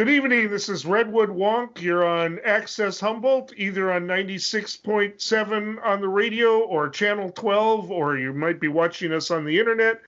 Good evening. This is Redwood Wonk. You're on Access Humboldt, either on 96.7 on the radio or channel 12, or you might be watching us on the internet.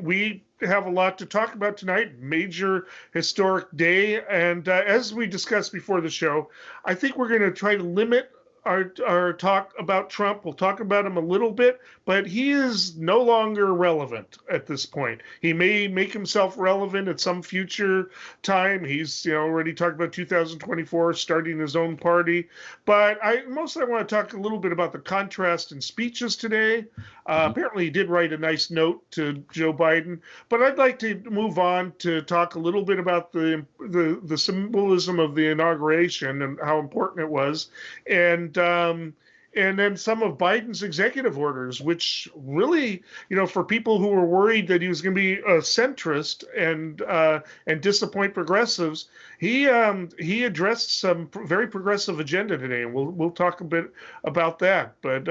We have a lot to talk about tonight. Major historic day. And as we discussed before the show, I think we're going to try to limit our talk about Trump. We'll talk about him a little bit, but he is no longer relevant at this point. He may make himself relevant at some future time. He's already talked about 2024 starting his own party. But I want to talk a little bit about the contrast in speeches today. Apparently, he did write a nice note to Joe Biden. But I'd like to move on to talk a little bit about the symbolism of the inauguration and how important it was, and then some of Biden's executive orders, which really, for people who were worried that he was going to be a centrist and disappoint progressives, he addressed some very progressive agenda today, and we'll talk a bit about that. But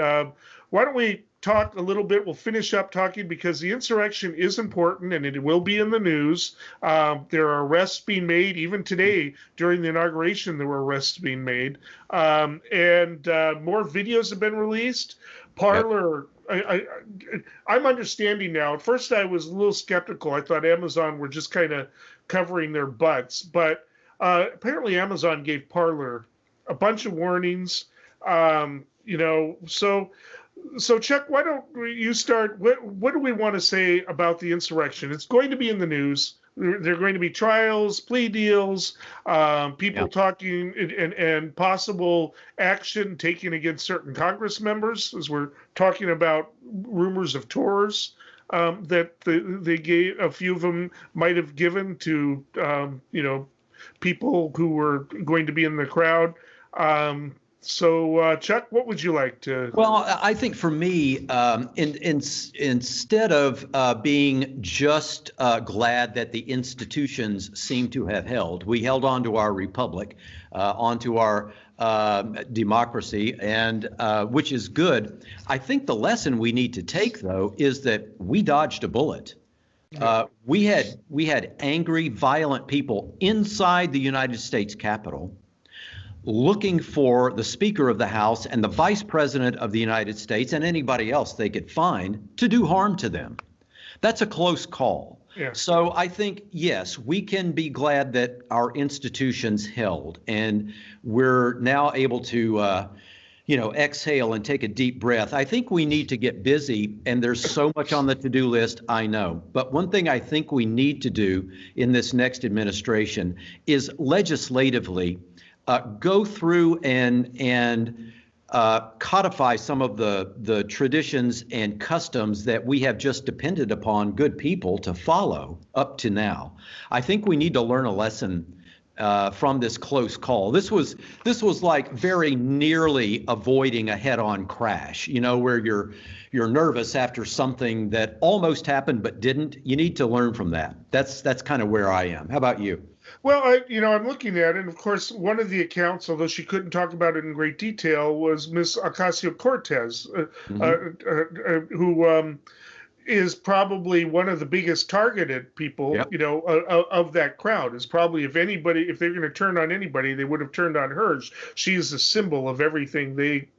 why don't we talk a little bit? We'll finish up talking because the insurrection is important and it will be in the news. There are arrests being made. Even today, during the inauguration, there were arrests being made. And more videos have been released. Parler, I'm understanding now. At first, I was a little skeptical. I thought Amazon were just kind of covering their butts. But apparently, Amazon gave Parler a bunch of warnings. So Chuck, why don't you start? What do we want to say about the insurrection? It's going to be in the news. There are going to be trials, plea deals, people talking, and possible action taken against certain Congress members, as we're talking about rumors of tours that they gave. A few of them might have given to people who were going to be in the crowd. So, Chuck, what would you like to? Well, I think for me, instead of being just glad that the institutions seem to have held, we held on to our republic, onto our democracy, and which is good. I think the lesson we need to take, though, is that we dodged a bullet. We had angry, violent people inside the United States Capitol looking for the Speaker of the House and the Vice President of the United States and anybody else they could find to do harm to them. That's a close call. Yeah. So I think, yes, we can be glad that our institutions held, and we're now able to exhale and take a deep breath. I think we need to get busy, and there's so much on the to-do list, I know. But one thing I think we need to do in this next administration is legislatively go through and codify some of the traditions and customs that we have just depended upon good people to follow up to now. I think we need to learn a lesson from this close call. This was like very nearly avoiding a head-on crash, where you're nervous after something that almost happened but didn't. You need to learn from that. That's kind of where I am. How about you? Well, I'm looking at it, and of course, one of the accounts, although she couldn't talk about it in great detail, was Miss Ocasio-Cortez, who is probably one of the biggest targeted people, of that crowd. Is probably, if they're going to turn on anybody, they would have turned on her. She's a symbol of everything they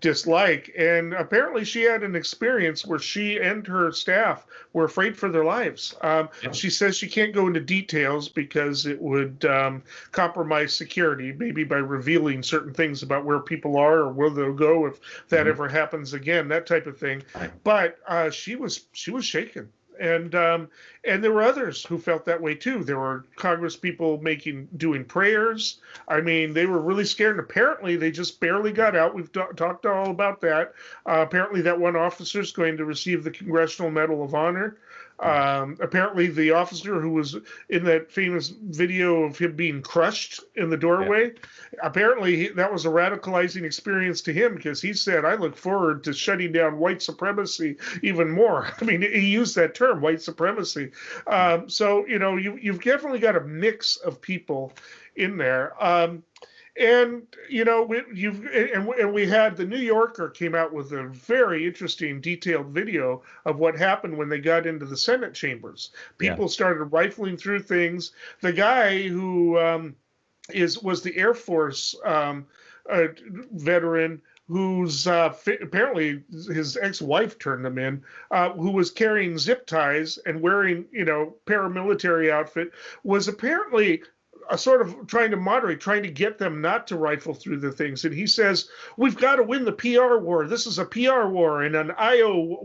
dislike. And apparently she had an experience where she and her staff were afraid for their lives. She says she can't go into details because it would compromise security, maybe by revealing certain things about where people are or where they'll go if that ever happens again, that type of thing. Right. But she was shaken. And there were others who felt that way too. There were Congress people doing prayers. I mean, they were really scared. And apparently, they just barely got out. We've talked all about that. Apparently, that one officer is going to receive the Congressional Medal of Honor. Apparently, the officer who was in that famous video of him being crushed in the doorway, apparently that was a radicalizing experience to him, because he said, "I look forward to shutting down white supremacy even more." I mean, he used that term, white supremacy. So you've definitely got a mix of people in there. And and we had the New Yorker came out with a very interesting, detailed video of what happened when they got into the Senate chambers. Yeah. People started rifling through things. The guy who was the Air Force veteran who's apparently his ex-wife turned him in, who was carrying zip ties and wearing, paramilitary outfit, was apparently sort of trying to moderate, trying to get them not to rifle through the things. And he says, we've got to win the PR war. This is a PR war and an IO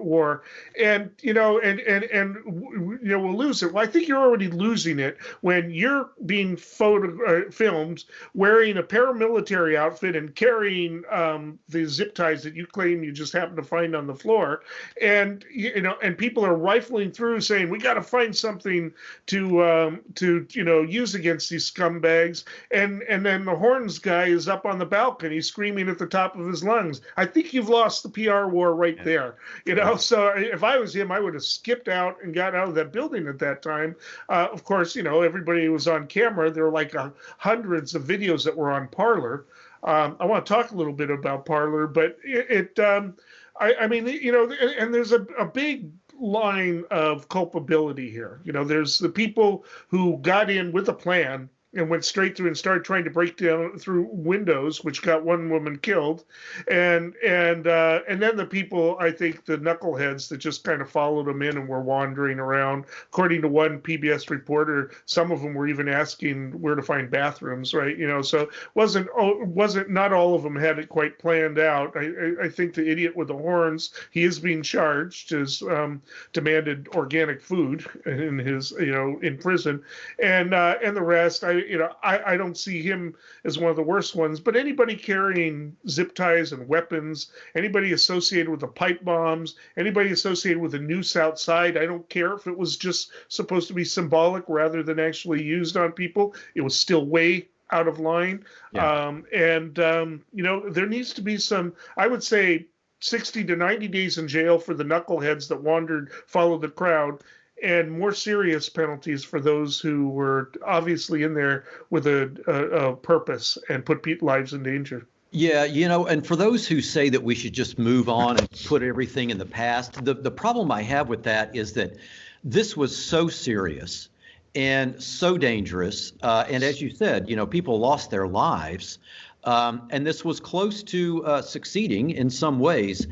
war. And, we'll lose it. Well, I think you're already losing it when you're being filmed wearing a paramilitary outfit and carrying the zip ties that you claim you just happened to find on the floor. And, and people are rifling through saying, we got to find something to use against these scumbags, and then the horns guy is up on the balcony screaming at the top of his lungs. I think you've lost the PR war right there. So if I was him, I would have skipped out and got out of that building at that time. Of course, everybody was on camera. There were like hundreds of videos that were on Parler. I want to talk a little bit about Parler, but and there's a big line of culpability here. There's the people who got in with a plan and went straight through and started trying to break down through windows, which got one woman killed, and then the people, I think, the knuckleheads that just kind of followed them in and were wandering around. According to one PBS reporter, some of them were even asking where to find bathrooms, right? So wasn't not all of them had it quite planned out. I think the idiot with the horns, he is being charged as demanded organic food in his in prison, and the rest. I don't see him as one of the worst ones, but anybody carrying zip ties and weapons, anybody associated with the pipe bombs, anybody associated with the noose outside, I don't care if it was just supposed to be symbolic rather than actually used on people. It was still way out of line. Yeah. There needs to be some, I would say, 60 to 90 days in jail for the knuckleheads that followed the crowd, and more serious penalties for those who were obviously in there with a purpose and put lives in danger. Yeah, and for those who say that we should just move on and put everything in the past, the problem I have with that is that this was so serious and so dangerous. And as you said, people lost their lives. And this was close to succeeding in some ways.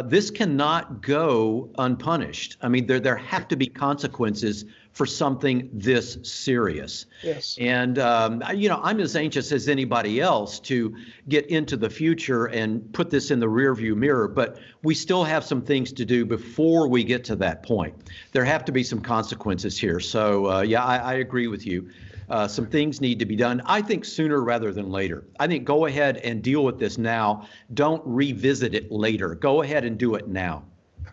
This cannot go unpunished. I mean, there have to be consequences for something this serious. Yes. And, I'm as anxious as anybody else to get into the future and put this in the rearview mirror, but we still have some things to do before we get to that point. There have to be some consequences here. So, I agree with you. Some things need to be done, I think, sooner rather than later. I think go ahead and deal with this now. Don't revisit it later. Go ahead and do it now.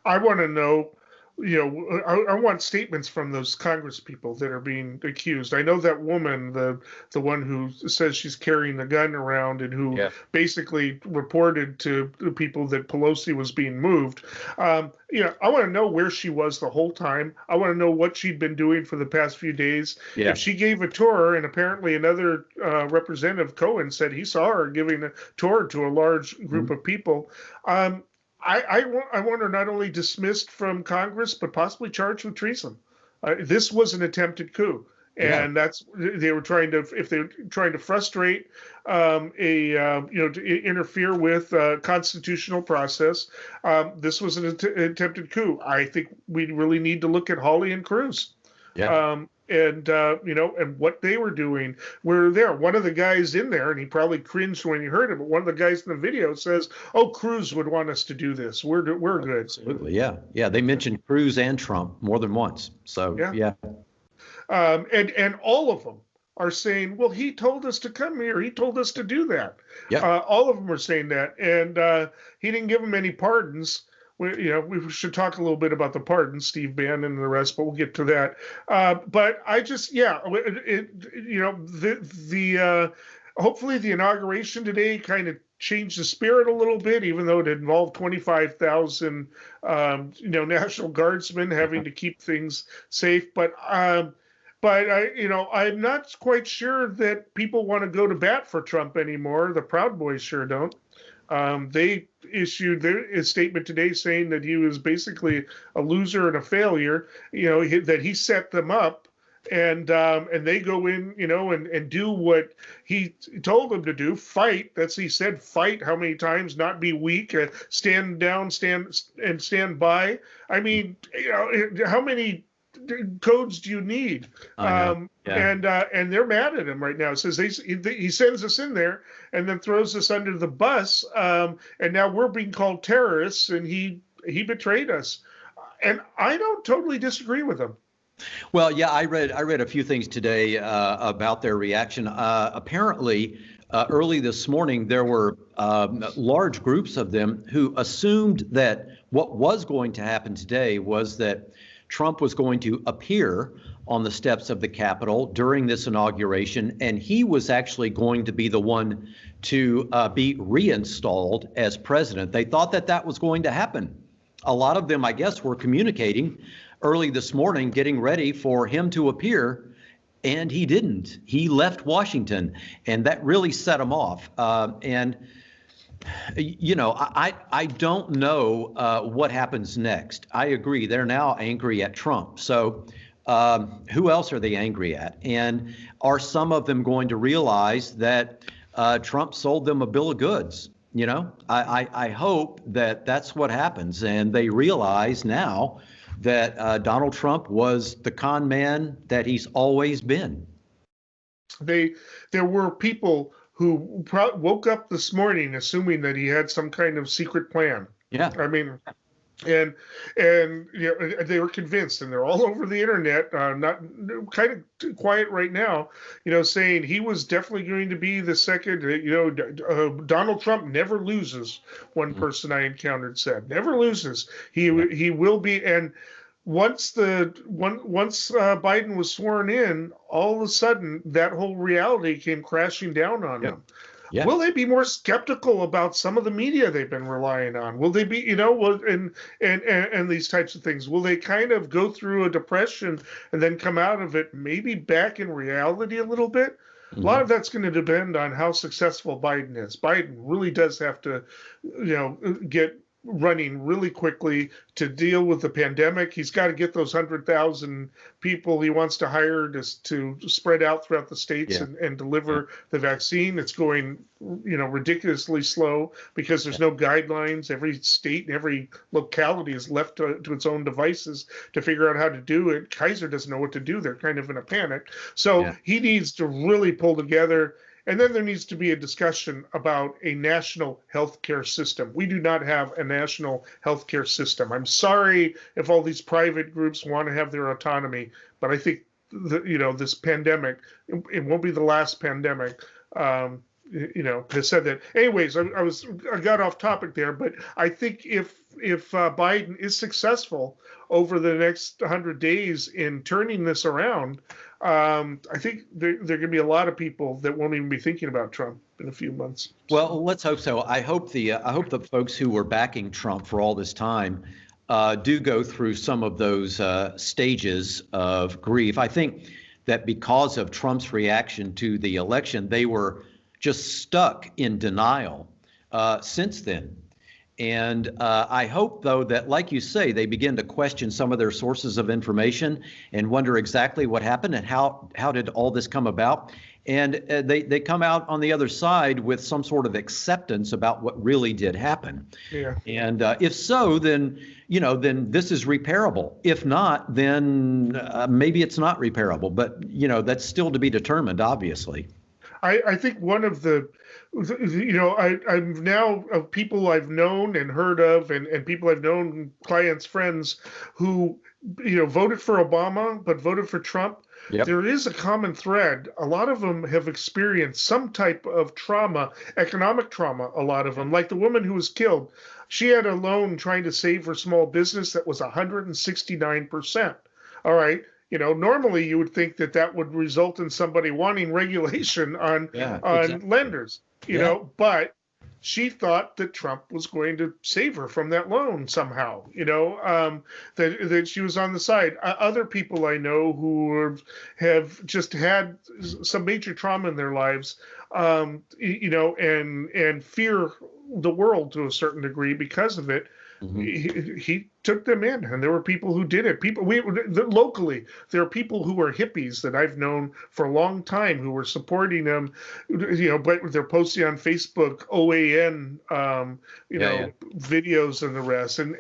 I want to know, I want statements from those Congress people that are being accused. I know that woman, the one who says she's carrying the gun around and who basically reported to the people that Pelosi was being moved. I want to know where she was the whole time. I want to know what she'd been doing for the past few days. Yeah. If she gave a tour, and apparently another representative, Cohen, said he saw her giving a tour to a large group of people. I want her not only dismissed from Congress, but possibly charged with treason. This was an attempted coup. And they were trying to frustrate to interfere with constitutional process. This was an attempted coup. I think we really need to look at Hawley and Cruz. Yeah. And what they were doing. We're there. One of the guys in there, and he probably cringed when he heard it, but one of the guys in the video says, "Oh, Cruz would want us to do this. We're good." Absolutely, yeah. They mentioned Cruz and Trump more than once. So yeah. And all of them are saying, "Well, he told us to come here. He told us to do that." Yeah. All of them are saying that, and he didn't give them any pardons. We should talk a little bit about the pardon, Steve Bannon and the rest, but we'll get to that. But I just, hopefully the inauguration today kind of changed the spirit a little bit, even though it involved 25,000, National Guardsmen having to keep things safe. But But I'm not quite sure that people want to go to bat for Trump anymore. The Proud Boys sure don't. They issued a statement today saying that he was basically a loser and a failure. That he set them up, and they go in, and do what he told them to do. Fight. He said fight. How many times? Not be weak. Stand down. Stand by. I mean, how many codes do you need? And they're mad at him right now. It says he sends us in there and then throws us under the bus, and now we're being called terrorists, and he betrayed us. And I don't totally disagree with him. Well, yeah, I read a few things today about their reaction. Apparently, early this morning, there were large groups of them who assumed that what was going to happen today was that Trump was going to appear on the steps of the Capitol during this inauguration, and he was actually going to be the one to be reinstalled as president. They thought that was going to happen. A lot of them, I guess, were communicating early this morning, getting ready for him to appear, and he didn't. He left Washington, and that really set him off. I don't know what happens next. I agree. They're now angry at Trump. So who else are they angry at? And are some of them going to realize that Trump sold them a bill of goods? I hope that that's what happens. And they realize now that Donald Trump was the con man that he's always been. There were people who woke up this morning assuming that he had some kind of secret plan. Yeah. I mean, and they were convinced, and they're all over the internet, not kind of quiet right now, saying he was definitely going to be the second. Donald Trump never loses. One person I encountered said, never loses. He will be. And once Biden was sworn in, all of a sudden that whole reality came crashing down on them. Yeah. Will they be more skeptical about some of the media they've been relying on? Will they be, and these types of things? Will they kind of go through a depression and then come out of it maybe back in reality a little bit? Mm-hmm. A lot of that's going to depend on how successful Biden is. Biden really does have to, get running really quickly to deal with the pandemic. He's got to get those 100,000 people he wants to hire to spread out throughout the states and deliver the vaccine. It's going, ridiculously slow because there's no guidelines. Every state and every locality is left to its own devices to figure out how to do it. Kaiser doesn't know what to do. They're kind of in a panic. So he needs to really pull together. And then there needs to be a discussion about a national healthcare system. We do not have a national healthcare system. I'm sorry if all these private groups want to have their autonomy, but I think this pandemic, it won't be the last pandemic. Has said that. Anyways, I got off topic there, but I think if Biden is successful over the next 100 days in turning this around, I think there going to be a lot of people that won't even be thinking about Trump in a few months. Well, let's hope so. I hope the folks who were backing Trump for all this time do go through some of those stages of grief. I think that because of Trump's reaction to the election, they were just stuck in denial since then. And I hope, though, that, like you say, they begin to question some of their sources of information and wonder exactly what happened and how did all this come about. And they come out on the other side with some sort of acceptance about what really did happen. Yeah. And if so, then this is repairable. If not, then maybe it's not repairable. But, that's still to be determined, obviously. I think one of I'm now of people I've known and heard of and people I've known, clients, friends who, voted for Obama, but voted for Trump. Yep. There is a common thread. A lot of them have experienced some type of trauma, economic trauma, a lot of them. Like the woman who was killed, she had a loan trying to save her small business that was 169%. All right. Normally you would think that would result in somebody wanting regulation on exactly. lenders, but she thought that Trump was going to save her from that loan somehow, that she was on the side. Other people I know who have just had some major trauma in their lives, and fear the world to a certain degree because of it. He took them in, and there were people who did it. Locally, there are people who are hippies that I've known for a long time who were supporting them. But they're posting on Facebook OAN, videos and the rest. And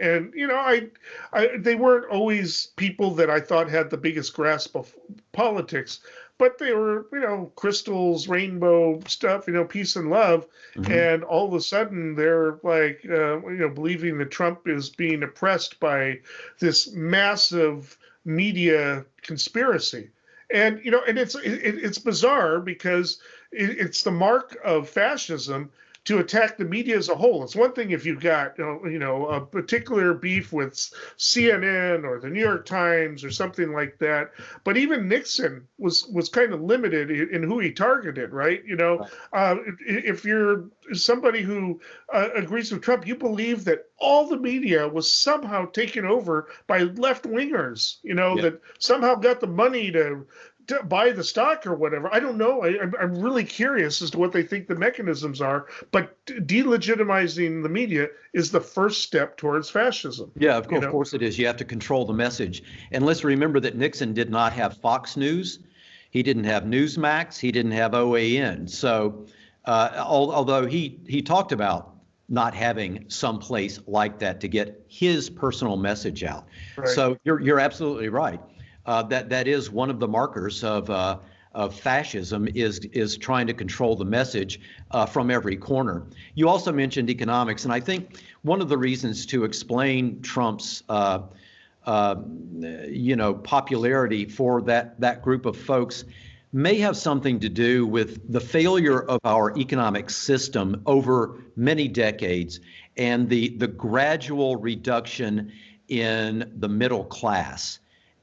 they weren't always people that I thought had the biggest grasp of politics, but they were, crystals, rainbow stuff, peace and love. And all of a sudden they're like, believing that Trump is being oppressed by this massive media conspiracy. And, and it's bizarre because it's the mark of fascism to attack the media as a whole. It's one thing if you've got, a particular beef with CNN or the New York Times or something like that. But even Nixon was kind of limited in who he targeted, right? If you're somebody who agrees with Trump, you believe that all the media was somehow taken over by left-wingers, that somehow got the money to buy the stock or whatever. I don't know. I'm really curious as to what they think the mechanisms are, but delegitimizing the media is the first step towards fascism. Yeah, of course it is. You have to control the message. And let's remember that Nixon did not have Fox News. He didn't have Newsmax. He didn't have OAN. So although he talked about not having some place like that to get his personal message out. Right. So you're absolutely right. That is one of the markers of fascism is trying to control the message from every corner. You also mentioned economics, and I think one of the reasons to explain Trump's popularity for that group of folks may have something to do with the failure of our economic system over many decades and the gradual reduction in the middle class.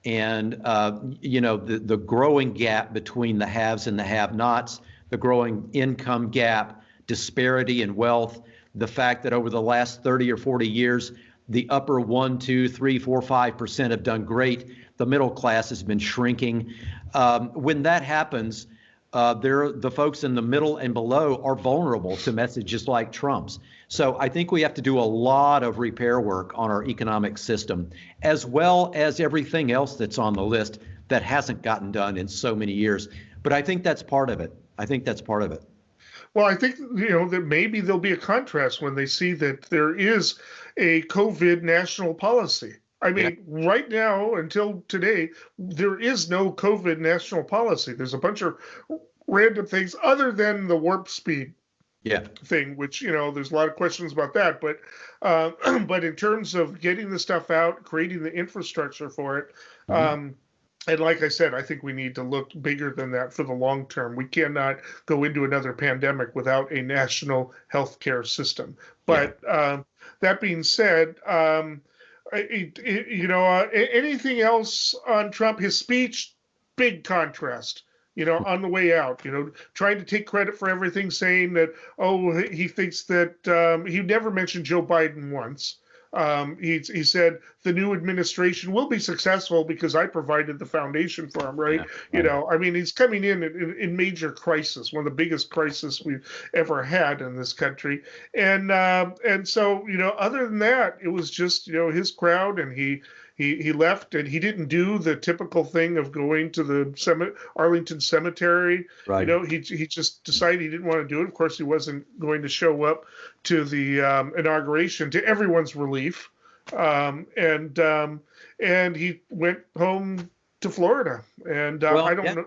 And, the growing gap between the haves and the have-nots, the growing income gap, disparity in wealth, the fact that over the last 30 or 40 years, the upper 1, 2, 3, 4, 5% have done great. The middle class has been shrinking. When that happens, the folks in the middle and below are vulnerable to messages like Trump's. So I think we have to do a lot of repair work on our economic system, as well as everything else that's on the list that hasn't gotten done in so many years. But I think that's part of it. Well, I think, that maybe there'll be a contrast when they see that there is a COVID national policy. I mean, right now, until today, there is no COVID national policy. There's a bunch of random things other than the warp speed thing, which, there's a lot of questions about that. But in terms of getting the stuff out, creating the infrastructure for it, and like I said, I think we need to look bigger than that for the long term. We cannot go into another pandemic without a national healthcare system. But that being said, anything else on Trump? His speech, big contrast. On the way out, trying to take credit for everything, saying that, he thinks that he never mentioned Joe Biden once. He said the new administration will be successful because I provided the foundation for him, right? I mean, he's coming in major crisis, one of the biggest crises we've ever had in this country. And so, other than that, it was just, his crowd, and he left, and he didn't do the typical thing of going to the Arlington Cemetery. Right. He just decided he didn't want to do it. Of course, he wasn't going to show up to the inauguration, to everyone's relief. And he went home to Florida. And I don't know.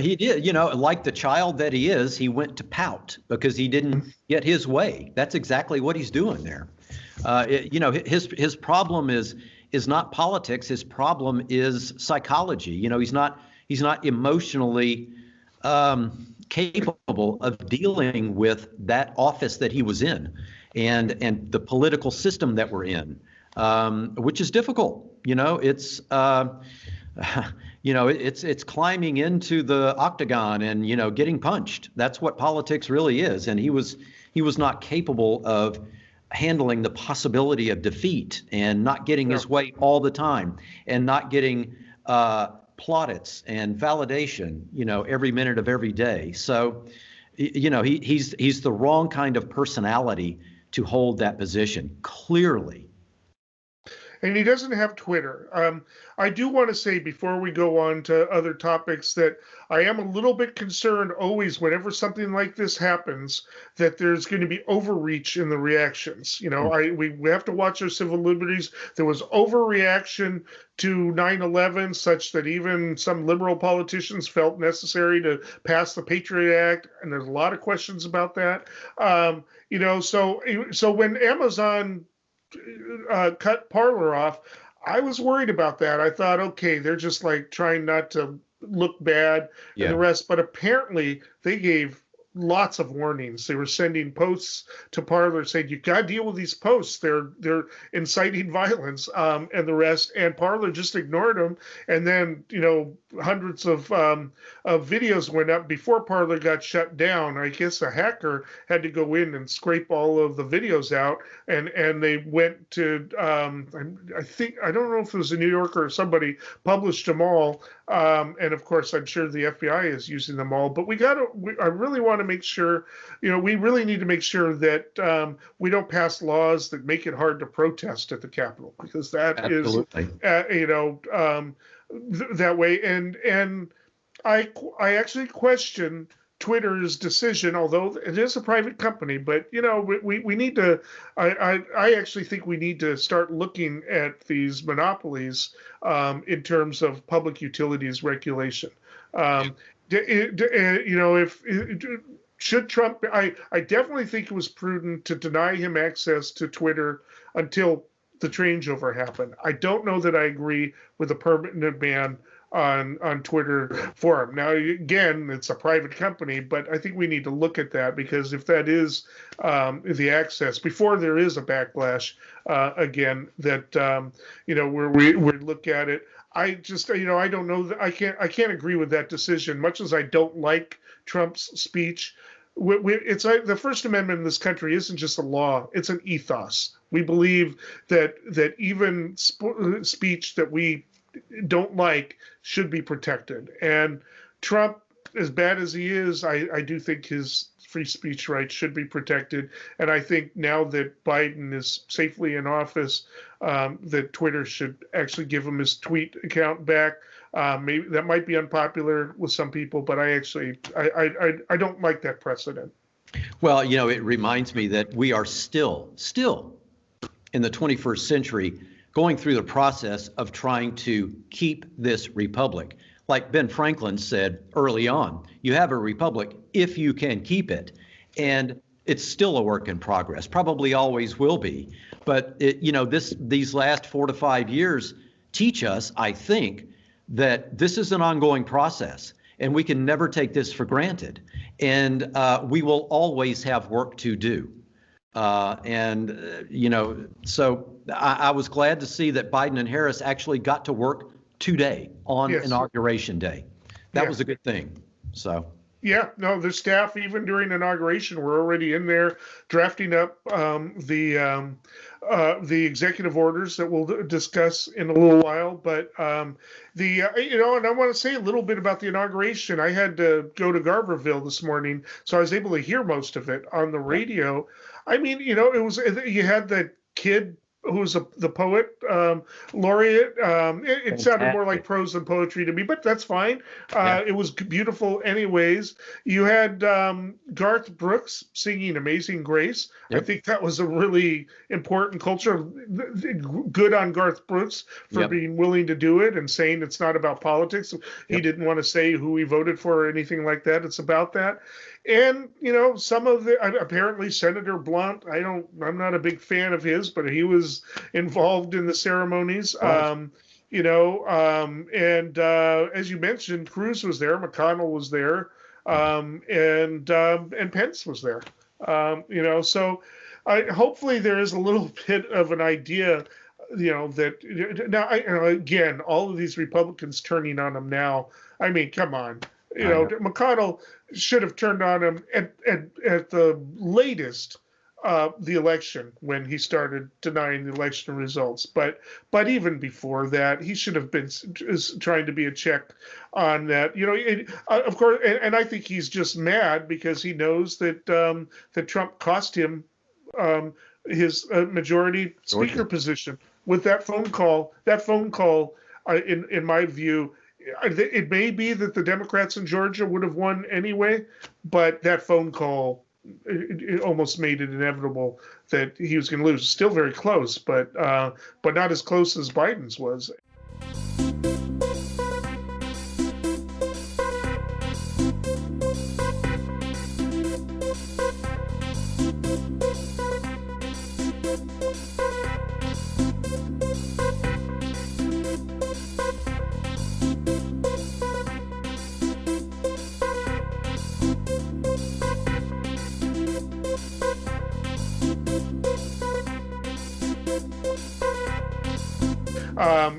He did, like the child that he is, he went to pout because he didn't get his way. That's exactly what he's doing there. His problem is not politics. His problem is psychology. He's not emotionally capable of dealing with that office that he was in, and the political system that we're in, which is difficult. It's it's climbing into the octagon and getting punched. That's what politics really is. And he was he was not capable of handling the possibility of defeat and not getting his way all the time and not getting plaudits and validation, every minute of every day. So, he's the wrong kind of personality to hold that position, clearly. And he doesn't have Twitter. I do want to say before we go on to other topics that I am a little bit concerned always whenever something like this happens that there's going to be overreach in the reactions. We have to watch our civil liberties. There was overreaction to 9/11 such that even some liberal politicians felt necessary to pass the Patriot Act, and there's a lot of questions about that. So when Amazon cut Parler off, I was worried about that. I thought, okay, they're just like trying not to look bad and the rest. But apparently they gave lots of warnings. They were sending posts to Parler saying, you got to deal with these posts. They're inciting violence and the rest. And Parler just ignored them. And then, hundreds of videos went up before Parler got shut down. I guess a hacker had to go in and scrape all of the videos out. And they went to, I don't know if it was a New Yorker or somebody published them all. And of course, I'm sure the FBI is using them all. But I really want to make sure, we really need to make sure that we don't pass laws that make it hard to protest at the Capitol, because that Absolutely. Is, that way. And I actually question Twitter's decision, although it is a private company, but we need to. I actually think we need to start looking at these monopolies in terms of public utilities regulation. Should Trump? I definitely think it was prudent to deny him access to Twitter until the changeover happened. I don't know that I agree with a permanent ban on Twitter for him. Now, again, it's a private company, but I think we need to look at that, because if that is the access, before there is a backlash again, that where we look at it, I just I don't know that I can't agree with that decision. Much as I don't like Trump's speech, it's like the First Amendment in this country isn't just a law; it's an ethos. We believe that even speech that we don't like should be protected. And Trump, as bad as he is, I do think his free speech rights should be protected. And I think now that Biden is safely in office, that Twitter should actually give him his tweet account back. Maybe that might be unpopular with some people, but I don't like that precedent. Well, it reminds me that we are still in the 21st century going through the process of trying to keep this republic. Like Ben Franklin said early on, you have a republic if you can keep it. And it's still a work in progress, probably always will be. But these last 4 to 5 years teach us, I think, that this is an ongoing process and we can never take this for granted. And we will always have work to do. So I was glad to see that Biden and Harris actually got to work today on Inauguration Day. That was a good thing. So. Yeah, no, the staff, even during inauguration, were already in there drafting up the executive orders that we'll discuss in a little while. But and I want to say a little bit about the inauguration. I had to go to Garberville this morning, so I was able to hear most of it on the radio. I mean, you had the kid who was the poet laureate. It sounded more like prose than poetry to me, but that's fine. It was beautiful anyways. You had Garth Brooks singing Amazing Grace. Yep. I think that was a really important culture. Good on Garth Brooks for being willing to do it and saying it's not about politics. He didn't want to say who he voted for or anything like that. It's about that. And, some of apparently Senator Blunt, I'm not a big fan of his, but he was involved in the ceremonies. And as you mentioned, Cruz was there, McConnell was there, and Pence was there. So hopefully there is a little bit of an idea, that now, again, all of these Republicans turning on him now. I mean, come on. You know, McConnell should have turned on him at the latest the election when he started denying the election results. But even before that, he should have been trying to be a check on that. You know, of course, and I think he's just mad because he knows that that Trump cost him his majority speaker position with that phone call. That phone call, in my view, it may be that the Democrats in Georgia would have won anyway, but that phone call it almost made it inevitable that he was going to lose. Still very close, but not as close as Biden's was.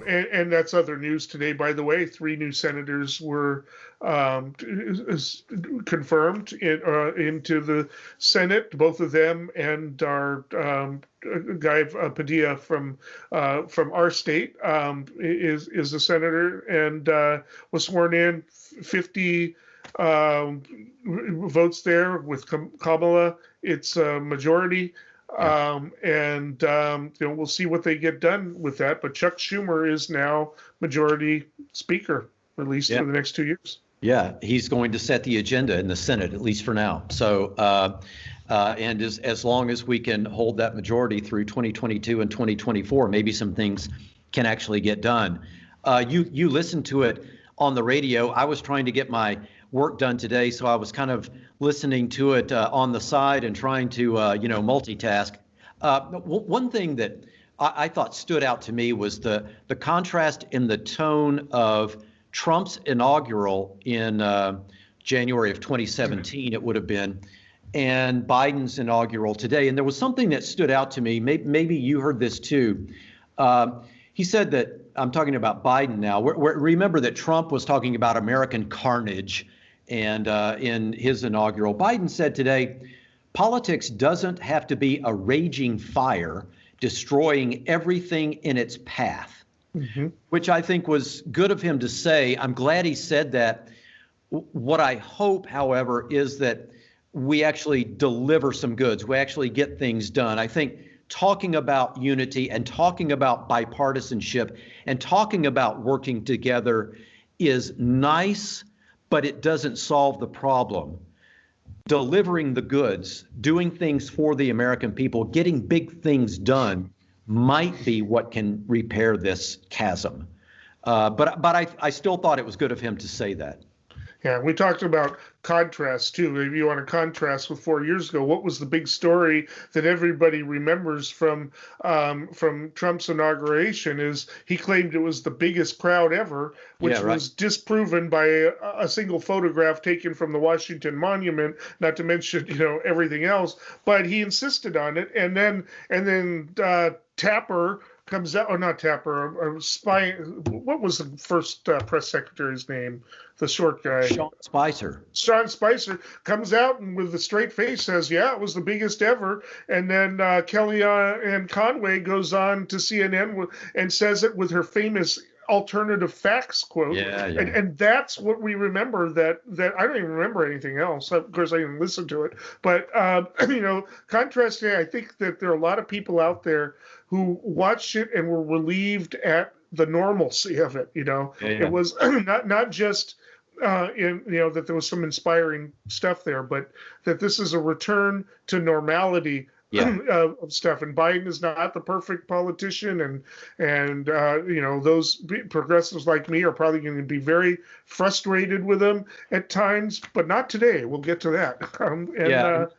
And that's other news today, by the way. 3 new senators were confirmed into the Senate. Both of them, and our guy Padilla from our state is a senator and was sworn in. 50 votes there with Kamala. It's a majority. And you know, we'll see what they get done with that. But Chuck Schumer is now majority speaker, at least for the next 2 years. Yeah, he's going to set the agenda in the Senate, at least for now. So, and as long as we can hold that majority through 2022 and 2024, maybe some things can actually get done. You listened to it on the radio. I was trying to get my work done today, so I was kind of listening to it on the side and trying to multitask. One thing that I thought stood out to me was the contrast in the tone of Trump's inaugural in January of 2017, it would have been, and Biden's inaugural today. And there was something that stood out to me. Maybe you heard this too. He said that, I'm talking about Biden now. Remember that Trump was talking about American carnage, and in his inaugural, Biden said today, politics doesn't have to be a raging fire destroying everything in its path, which I think was good of him to say. I'm glad he said that. What I hope, however, is that we actually deliver some goods. We actually get things done. I think talking about unity and talking about bipartisanship and talking about working together is nice, but it doesn't solve the problem. Delivering the goods, doing things for the American people, getting big things done might be what can repair this chasm. But I still thought it was good of him to say that. Yeah, we talked about contrast too. Maybe you want to contrast with 4 years ago. What was the big story that everybody remembers from Trump's inauguration? Is he claimed it was the biggest crowd ever, which was disproven by a single photograph taken from the Washington Monument. Not to mention everything else, but he insisted on it. And then Tapper comes out, or not Tapper, spy. What was the first press secretary's name? The short guy. Sean Spicer. Sean Spicer comes out and with a straight face says, yeah, it was the biggest ever. And then Kellyanne Conway goes on to CNN and says it with her famous alternative facts quote. Yeah. And that's what we remember, that I don't even remember anything else. Of course, I didn't listen to it. But, contrasting, I think that there are a lot of people out there who watched it and were relieved at the normalcy of it. It was not just that there was some inspiring stuff there, but that this is a return to normality of stuff. And Biden is not the perfect politician, and those progressives like me are probably going to be very frustrated with him at times, but not today. We'll get to that.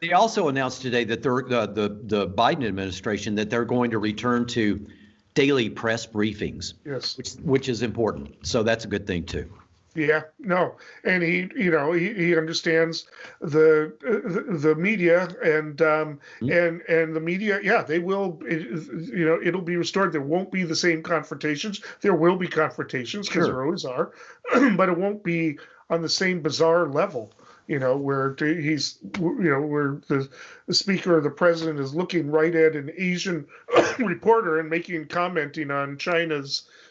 They also announced today that the Biden administration that they're going to return to daily press briefings. Yes, which is important. So that's a good thing too. Yeah, no, and he understands the media and the media. Yeah, they will. It'll be restored. There won't be the same confrontations. There will be confrontations because there always are, but it won't be on the same bizarre level. Where he's, where the speaker or the president is looking right at an Asian reporter and commenting on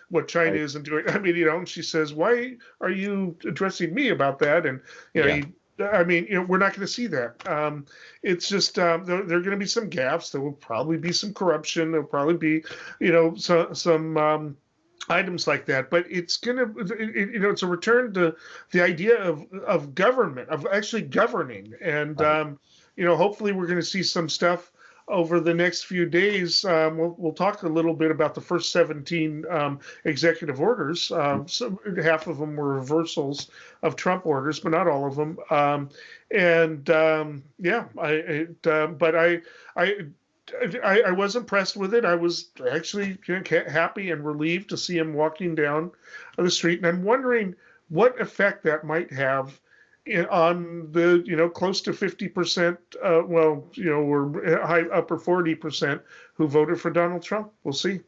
what China Right. isn't doing. I mean, and she says, "Why are you addressing me about that?" And Yeah. we're not going to see that. It's just there are going to be some gaffes. There will probably be some corruption. There'll probably be, some items like that, but it's it's a return to the idea of government, of actually governing, and Right. hopefully we're going to see some stuff over the next few days. We'll talk a little bit about the first 17 executive orders. So half of them were reversals of Trump orders, but not all of them. But I was impressed with it. I was actually happy and relieved to see him walking down the street, and I'm wondering what effect that might have on the close to 50%, or high upper 40% who voted for Donald Trump. We'll see.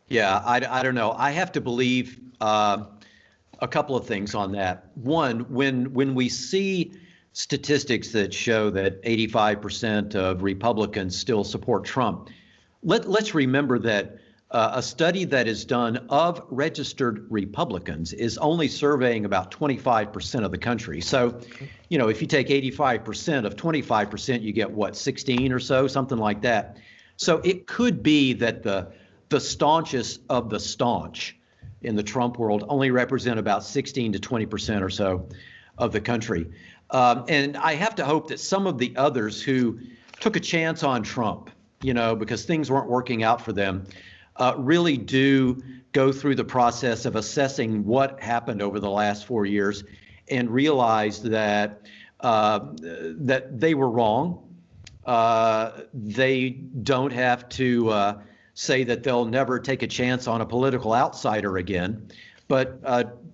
Yeah, I don't know. I have to believe a couple of things on that. One, when we see statistics that show that 85% of Republicans still support Trump, let's remember that a study that is done of registered Republicans is only surveying about 25% of the country. So, if you take 85% of 25%, you get what, 16 or so, something like that. So it could be that the staunchest of the staunch in the Trump world only represent about 16 to 20% or so of the country. And I have to hope that some of the others who took a chance on Trump, because things weren't working out for them, really do go through the process of assessing what happened over the last 4 years and realize that they were wrong. They don't have to say that they'll never take a chance on a political outsider again. But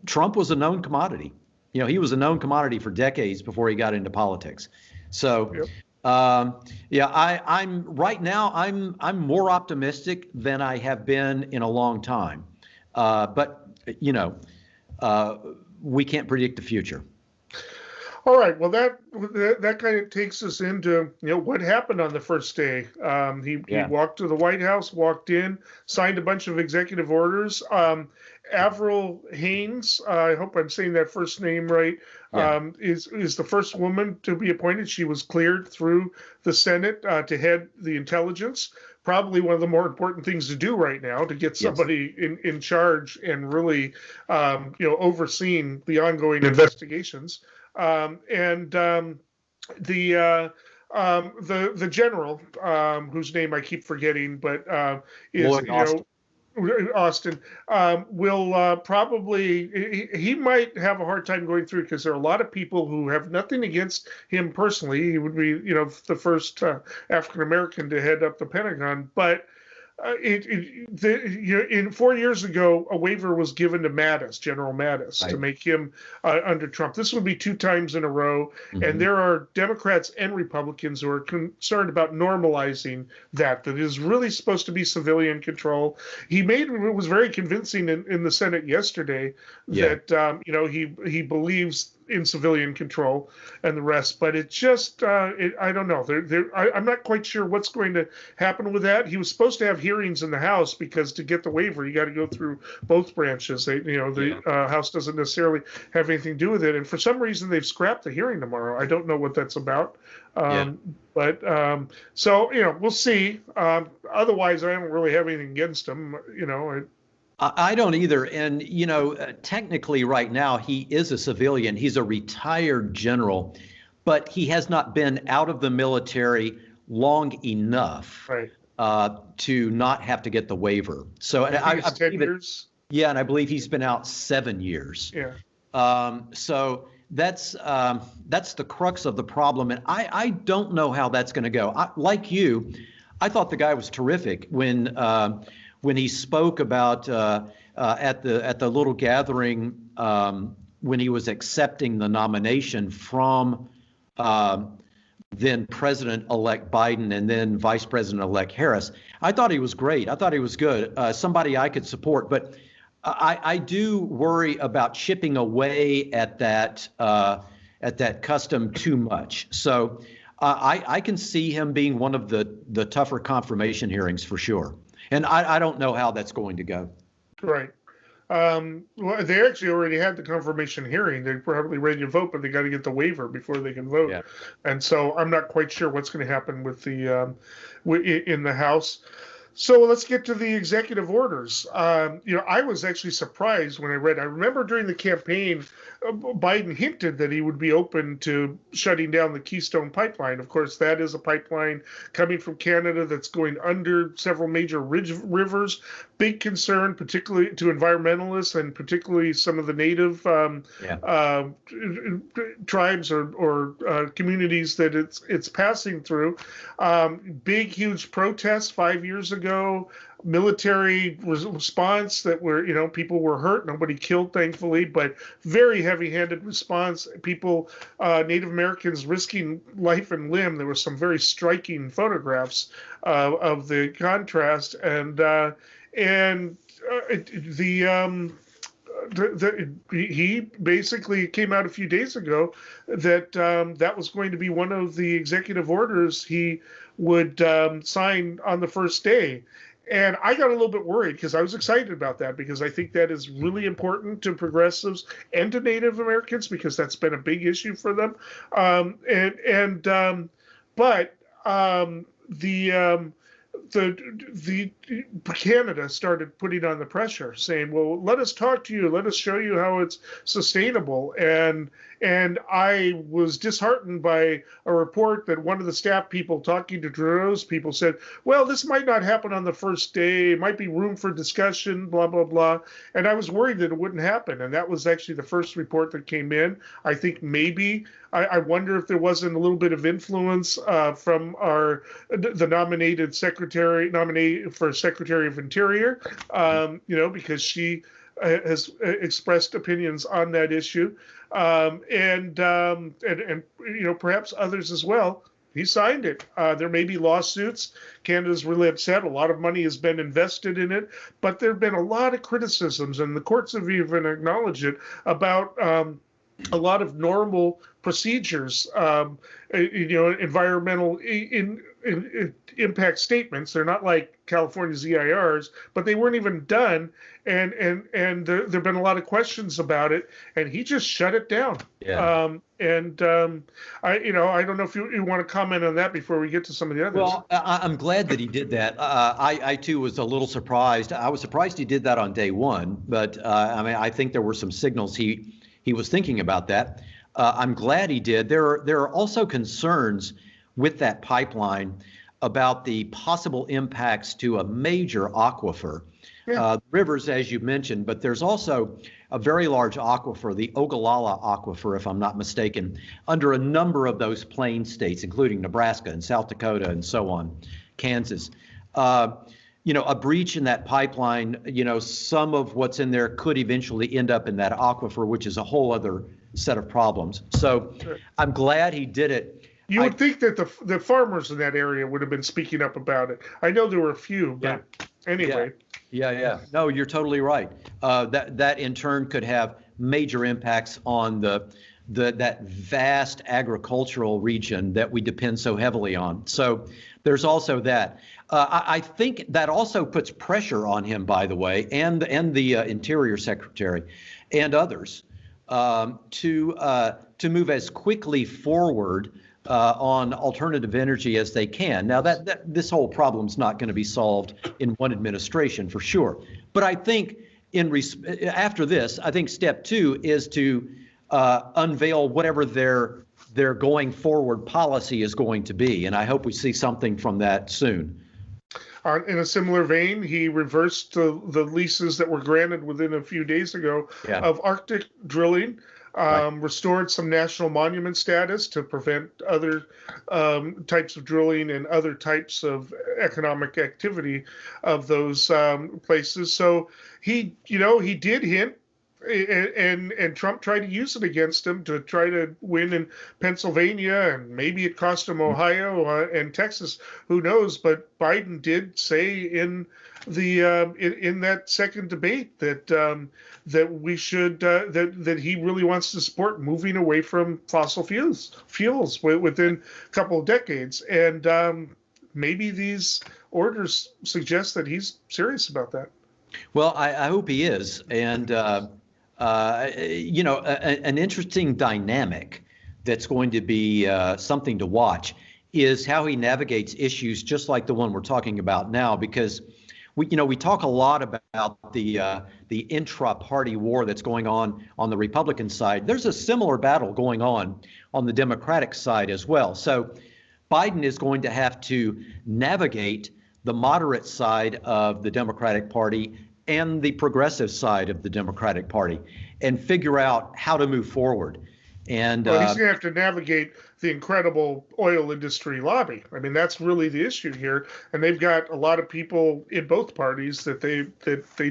Trump was a known commodity. He was a known commodity for decades before he got into politics. So, Yep. I'm right now. I'm more optimistic than I have been in a long time. But we can't predict the future. All right. Well, that kind of takes us into what happened on the first day. He walked to the White House, walked in, signed a bunch of executive orders. Avril Haines, I hope I'm saying that first name right, is the first woman to be appointed. She was cleared through the Senate to head the intelligence. Probably one of the more important things to do right now, to get somebody in charge and really overseeing the ongoing investigations. The general, whose name I keep forgetting, but is Austin, will probably, he might have a hard time going through, because there are a lot of people who have nothing against him personally. He would be the first African American to head up the Pentagon, but in 4 years ago, a waiver was given to General Mattis, to make him under Trump. This would be 2 times in a row, and there are Democrats and Republicans who are concerned about normalizing that is really supposed to be civilian control. It was very convincing in the Senate yesterday that he believes in civilian control and the rest, but it just I don't know. I'm not quite sure what's going to happen with that. He was supposed to have hearings in the House, because to get the waiver, you got to go through both branches. The House doesn't necessarily have anything to do with it, and for some reason they've scrapped the hearing tomorrow. I don't know what that's about. But so we'll see. Otherwise, I don't really have anything against him. I don't either. And, technically right now he is a civilian. He's a retired general, but he has not been out of the military long enough to not have to get the waiver. So I 10 years. Yeah, and I believe he's been out 7 years. Yeah. So that's the crux of the problem. And I don't know how that's going to go. Like you, I thought the guy was terrific when he spoke about at the little gathering when he was accepting the nomination from then President-elect Biden and then Vice President-elect Harris. I thought he was great. I thought he was good. Somebody I could support. But I do worry about chipping away at that custom too much. So I can see him being one of the tougher confirmation hearings for sure. And I don't know how that's going to go. Right. Well, they actually already had the confirmation hearing. They're probably ready to vote, but they got to get the waiver before they can vote. Yeah. And so I'm not quite sure what's going to happen with the in the House. So let's get to the executive orders. I was actually surprised when I read. I remember during the campaign, Biden hinted that he would be open to shutting down the Keystone Pipeline. Of course, that is a pipeline coming from Canada that's going under several major rivers. Big concern, particularly to environmentalists and particularly some of the native tribes or communities that it's passing through. Big, huge protests 5 years ago. Military response that were, people were hurt, nobody killed, thankfully, but very heavy-handed response. People, Native Americans risking life and limb. There were some very striking photographs of the contrast, he basically came out a few days ago that that was going to be one of the executive orders he would sign on the first day. And I got a little bit worried because I was excited about that because I think that is really important to progressives and to Native Americans because that's been a big issue for them. The Canada started putting on the pressure, saying, "Well, let us talk to you. Let us show you how it's sustainable." And I was disheartened by a report that one of the staff people talking to Trudeau's people said, "Well, this might not happen on the first day. It might be room for discussion, blah, blah, blah." And I was worried that it wouldn't happen. And that was actually the first report that came in. I think maybe, I wonder if there wasn't a little bit of influence from the nominee for Secretary of Interior, because she has expressed opinions on that issue, and perhaps others as well. He signed it. There may be lawsuits. Canada's really upset. A lot of money has been invested in it, but there have been a lot of criticisms, and the courts have even acknowledged it, about a lot of normal procedures, environmental impact statements. They're not like California's EIRs, but they weren't even done. And there have been a lot of questions about it, and he just shut it down. Yeah. I don't know if you want to comment on that before we get to some of the others. Well, I'm glad that he did that. I too was a little surprised. I was surprised he did that on day one, but I think there were some signals he was thinking about that. I'm glad he did. There are also concerns with that pipeline about the possible impacts to a major aquifer. Yeah. Rivers, as you mentioned, but there's also a very large aquifer, the Ogallala Aquifer, if I'm not mistaken, under a number of those plain states, including Nebraska and South Dakota and so on, Kansas. A breach in that pipeline, some of what's in there could eventually end up in that aquifer, which is a whole other set of problems. So I'm glad he did it. You would think that the farmers in that area would have been speaking up about it. I know there were a few, but anyway. Yeah. No, you're totally right. That in turn could have major impacts on that vast agricultural region that we depend so heavily on. So there's also that. I think that also puts pressure on him, by the way, and the Interior Secretary and others to move as quickly forward on alternative energy as they can. Now, that this whole problem's not going to be solved in one administration for sure. But I think after this, I think step two is to unveil whatever their going forward policy is going to be. And I hope we see something from that soon. In a similar vein, he reversed the leases that were granted within a few days ago of Arctic drilling, restored some national monument status to prevent other types of drilling and other types of economic activity of those places. So he did hint, and Trump tried to use it against him to try to win in Pennsylvania, and maybe it cost him Ohio and Texas. Who knows? But Biden did say in in that second debate that we should that he really wants to support moving away from fossil fuels within a couple of decades, and maybe these orders suggest that he's serious about that. Well, I hope he is, and an interesting dynamic that's going to be something to watch is how he navigates issues just like the one we're talking about now, because we talk a lot about the intra-party war that's going on the Republican side. There's a similar battle going on the Democratic side as well. So Biden is going to have to navigate the moderate side of the Democratic Party and the progressive side of the Democratic Party and figure out how to move forward. And well, he's going to have to navigate the incredible oil industry lobby. I mean, that's really the issue here. And they've got a lot of people in both parties that they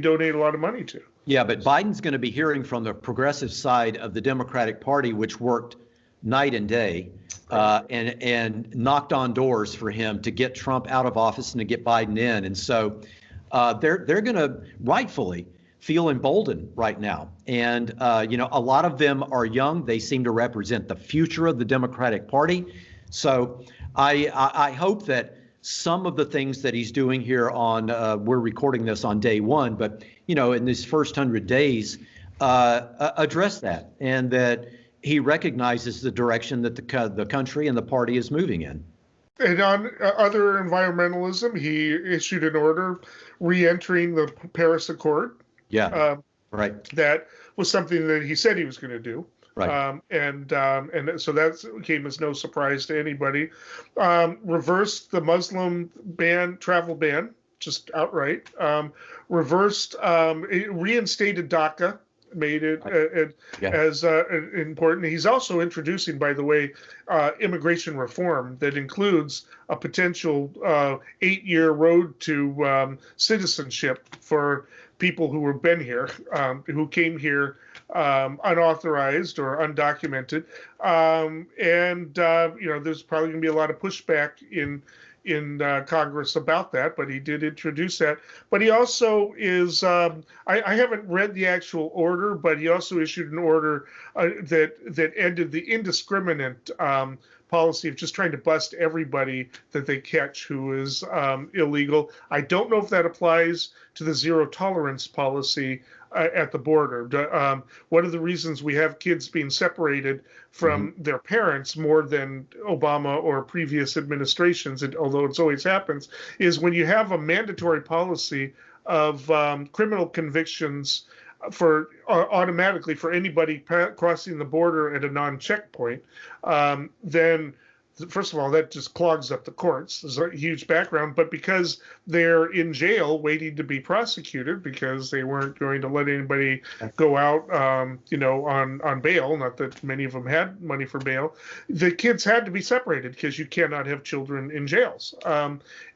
donate a lot of money to. Yeah, but Biden's going to be hearing from the progressive side of the Democratic Party, which worked night and day and knocked on doors for him to get Trump out of office and to get Biden in. And so they're going to rightfully feel emboldened right now. And, a lot of them are young. They seem to represent the future of the Democratic Party. So I hope that some of the things that he's doing here we're recording this on day one, but, in these first 100 days, address that, and that he recognizes the direction that the country and the party is moving in. And on other environmentalism, he issued an order re-entering the Paris Accord. Yeah, right. That was something that he said he was going to do. Right. And so that came as no surprise to anybody. Reversed the Muslim travel ban, just outright. Reinstated DACA, made it as important. He's also introducing, by the way, immigration reform that includes a potential 8-year road to citizenship for people who have been here, who came here unauthorized or undocumented. There's probably going to be a lot of pushback in Congress about that, but he did introduce that. But he also is, I haven't read the actual order, but he also issued an order that ended the indiscriminate policy of just trying to bust everybody that they catch who is illegal. I don't know if that applies to the zero tolerance policy at the border. One of the reasons we have kids being separated from their parents more than Obama or previous administrations, although it's always happens, is when you have a mandatory policy of criminal convictions automatically for anybody crossing the border at a non-checkpoint, then first of all, that just clogs up the courts. There's a huge background, but because they're in jail waiting to be prosecuted because they weren't going to let anybody go out, on bail, not that many of them had money for bail, the kids had to be separated because you cannot have children in jails.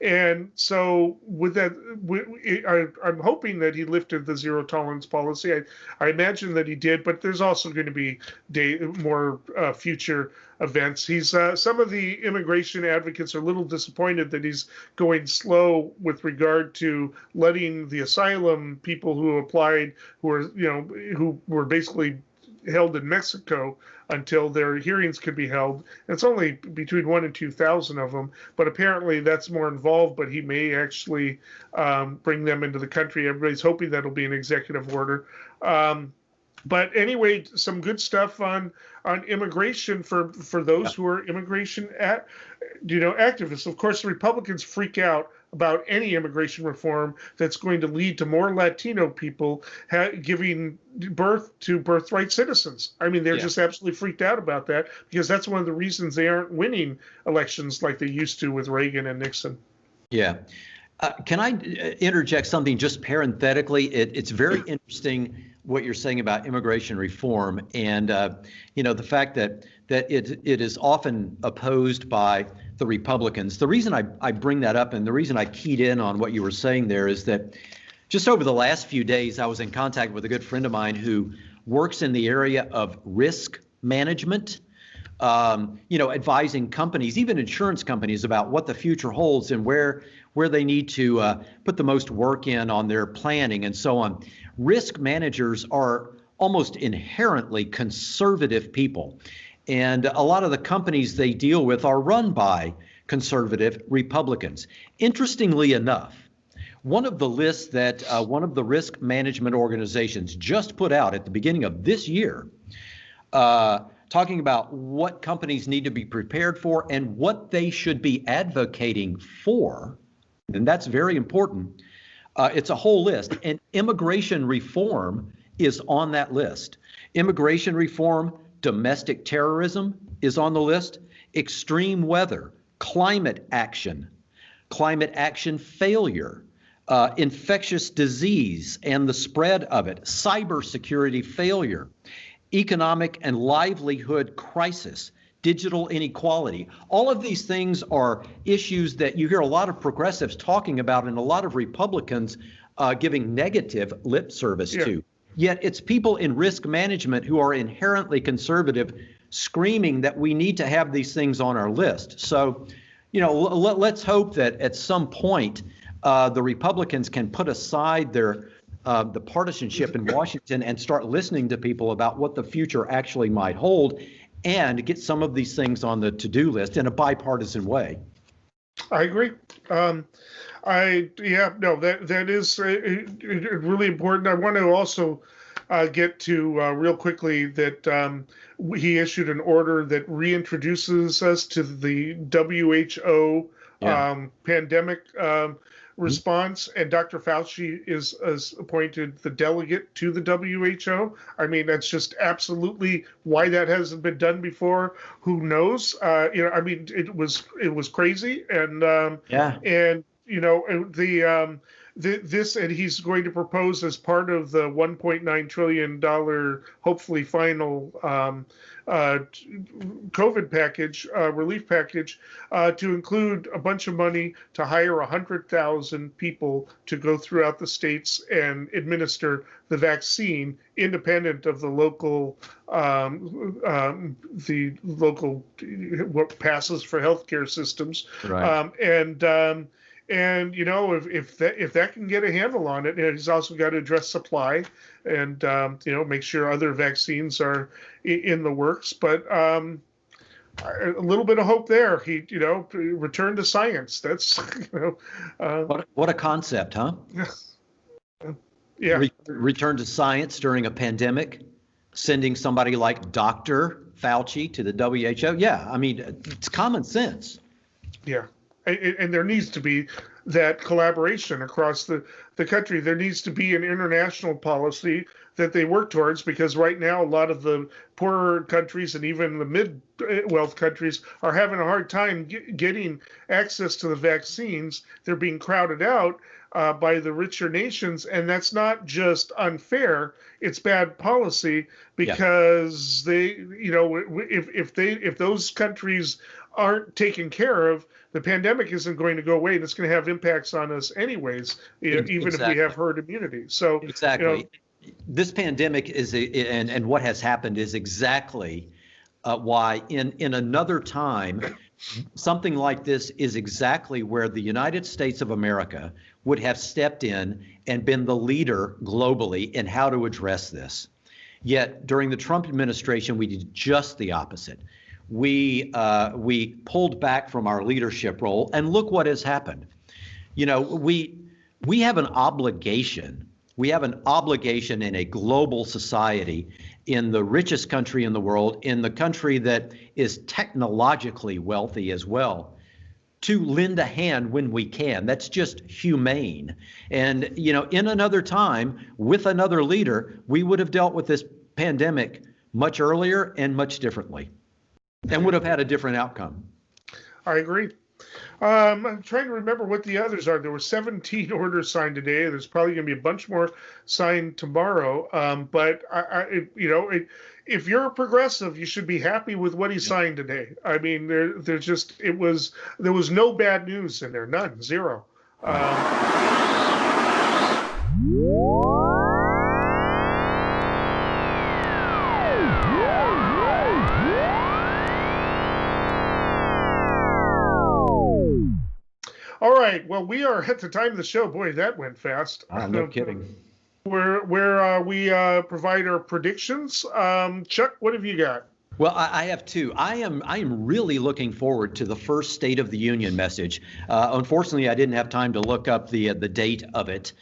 And so with that, I'm hoping that he lifted the zero tolerance policy. I imagine that he did, but there's also going to be more future events. He's some of the immigration advocates are a little disappointed that he's going slow with regard to letting the asylum people who applied, who were basically held in Mexico until their hearings could be held. It's only between 1,000 and 2,000 of them, but apparently that's more involved, but he may actually bring them into the country. Everybody's hoping that'll be an executive order. But anyway, some good stuff on immigration for those who are immigration activists. Of course, the Republicans freak out about any immigration reform that's going to lead to more Latino people giving birth to birthright citizens. I mean, they're just absolutely freaked out about that because that's one of the reasons they aren't winning elections like they used to with Reagan and Nixon. Yeah. Can I interject something just parenthetically? It's very interesting what you're saying about immigration reform and, the fact that it is often opposed by the Republicans. The reason I bring that up and the reason I keyed in on what you were saying there is that just over the last few days, I was in contact with a good friend of mine who works in the area of risk management, advising companies, even insurance companies, about what the future holds and where where they need to put the most work in on their planning and so on. Risk managers are almost inherently conservative people. And a lot of the companies they deal with are run by conservative Republicans. Interestingly enough, one of the lists that one of the risk management organizations just put out at the beginning of this year, talking about what companies need to be prepared for and what they should be advocating for, and that's very important. It's a whole list, and immigration reform is on that list. Immigration reform, domestic terrorism is on the list, extreme weather, climate action failure, infectious disease and the spread of it, cybersecurity failure, economic and livelihood crisis, digital inequality. All of these things are issues that you hear a lot of progressives talking about and a lot of Republicans giving negative lip service to. Yet it's people in risk management who are inherently conservative screaming that we need to have these things on our list. So, let's hope that at some point the Republicans can put aside their the partisanship in Washington and start listening to people about what the future actually might hold and get some of these things on the to-do list in a bipartisan way. I agree. That is really important. I want to also get to real quickly that he issued an order that reintroduces us to the WHO pandemic response, and Dr. Fauci is appointed the delegate to the WHO. I mean, that's just absolutely why that hasn't been done before. Who knows? It was crazy, and and he's going to propose as part of the $1.9 trillion, hopefully final COVID package, relief package, to include a bunch of money to hire 100,000 people to go throughout the states and administer the vaccine, independent of the local what passes for healthcare systems. Right. And if that can get a handle on it, and he's also got to address supply and make sure other vaccines are in the works. But a little bit of hope there. He return to science. That's what a concept, huh? Yeah. Return to science during a pandemic, sending somebody like Dr. Fauci to the WHO. Yeah, I mean, it's common sense. Yeah. And there needs to be that collaboration across the country. There needs to be an international policy that they work towards, because right now a lot of the poorer countries and even the mid-wealth countries are having a hard time getting access to the vaccines. They're being crowded out by the richer nations, and that's not just unfair, it's bad policy, because if those countries aren't taken care of, the pandemic isn't going to go away, and it's going to have impacts on us anyways, even if we have herd immunity. So exactly, this pandemic is and what has happened is exactly why in another time something like this is exactly where the United States of America would have stepped in and been the leader globally in how to address this. Yet during the Trump administration, we did just the opposite. We pulled back from our leadership role, and look what has happened. We have an obligation. We have an obligation in a global society, in the richest country in the world, in the country that is technologically wealthy as well, to lend a hand when we can. That's just humane. And, in another time, with another leader, we would have dealt with this pandemic much earlier and much differently, and would have had a different outcome. I agree. I'm trying to remember what the others are. There were 17 orders signed today. There's probably going to be a bunch more signed tomorrow. But if you're a progressive, you should be happy with what he signed today. I mean, there was no bad news in there, none, zero. All right. Well, well, we are at the time of the show. Boy, that went fast. No kidding. Where we provide our predictions. Chuck, what have you got? Well, I have two. I am really looking forward to the first State of the Union message. Unfortunately, I didn't have time to look up the date of it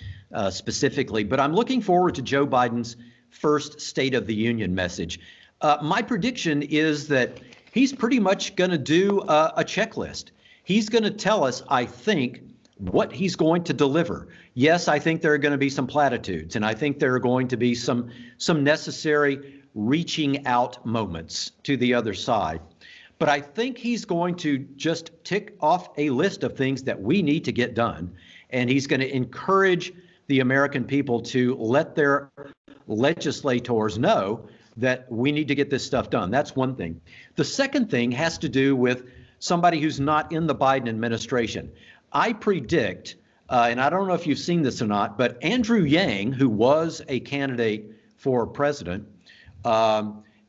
specifically, but I'm looking forward to Joe Biden's first State of the Union message. My prediction is that he's pretty much going to do a checklist. He's going to tell us, I think, what he's going to deliver. Yes, I think there are going to be some platitudes, and I think there are going to be some necessary reaching out moments to the other side. But I think he's going to just tick off a list of things that we need to get done. And he's going to encourage the American people to let their legislators know that we need to get this stuff done. That's one thing. The second thing has to do with somebody who's not in the Biden administration. I predict, and I don't know if you've seen this or not, but Andrew Yang, who was a candidate for president,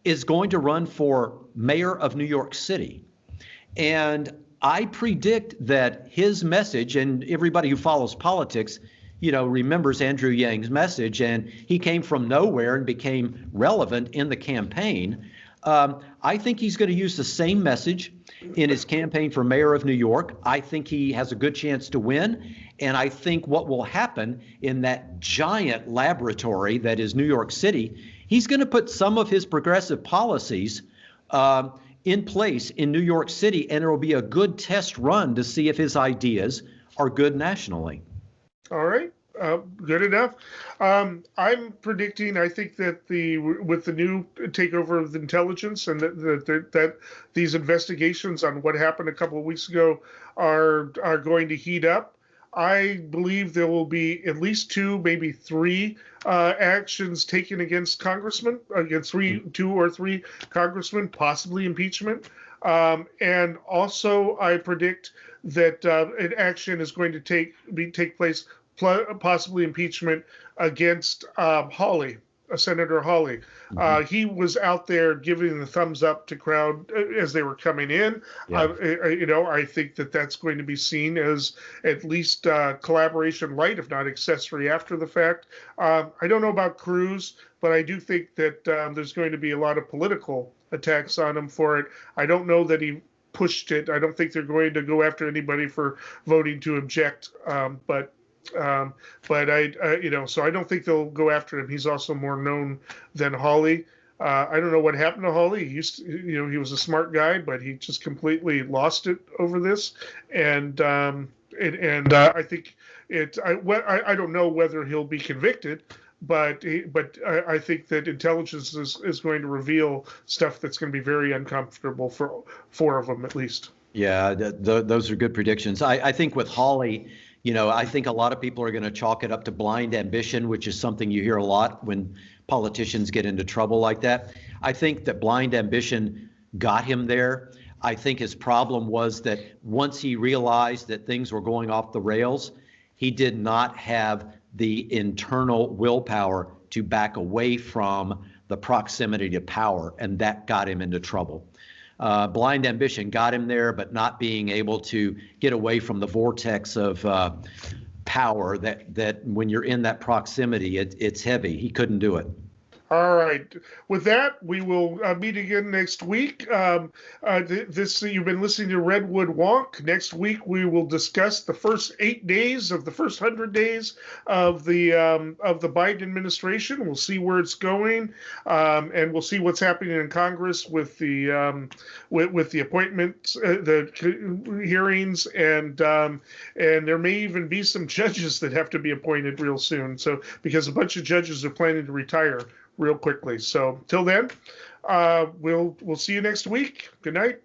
is going to run for mayor of New York City. And I predict that his message, and everybody who follows politics, remembers Andrew Yang's message, and he came from nowhere and became relevant in the campaign. I think he's going to use the same message in his campaign for mayor of New York. I think he has a good chance to win. And I think what will happen in that giant laboratory that is New York City, he's going to put some of his progressive policies in place in New York City, and it will be a good test run to see if his ideas are good nationally. All right. Good enough. I'm predicting, I think that with the new takeover of the intelligence and that these investigations on what happened a couple of weeks ago are going to heat up. I believe there will be at least two, maybe three actions taken against congressmen, against two or three congressmen, possibly impeachment. And also, I predict that an action is going to take place, possibly impeachment, against Senator Hawley. He was out there giving the thumbs up to crowd as they were coming in. Yeah. I think that that's going to be seen as at least collaboration light, if not accessory after the fact. I don't know about Cruz, but I do think that there's going to be a lot of political attacks on him for it. I don't know that he pushed it. I don't think they're going to go after anybody for voting to object, but so I don't think they'll go after him. He's also more known than Hawley. I don't know what happened to Hawley. He he was a smart guy, but he just completely lost it over this. And I think I don't know whether he'll be convicted, but I think that intelligence is going to reveal stuff that's going to be very uncomfortable for four of them at least. Yeah, those are good predictions. I think with Hawley, I think a lot of people are going to chalk it up to blind ambition, which is something you hear a lot when politicians get into trouble like that. I think that blind ambition got him there. I think his problem was that once he realized that things were going off the rails, he did not have the internal willpower to back away from the proximity to power, and that got him into trouble. Blind ambition got him there, but not being able to get away from the vortex of power that when you're in that proximity, it's heavy. He couldn't do it. All right. With that, we will meet again next week. You've been listening to Redwood Wonk. Next week, we will discuss the first 8 days of the first 100 days of the Biden administration. We'll see where it's going, and we'll see what's happening in Congress with the appointments, the hearings, and there may even be some judges that have to be appointed real soon. So because a bunch of judges are planning to retire real quickly. So till then, we'll see you next week. Good night.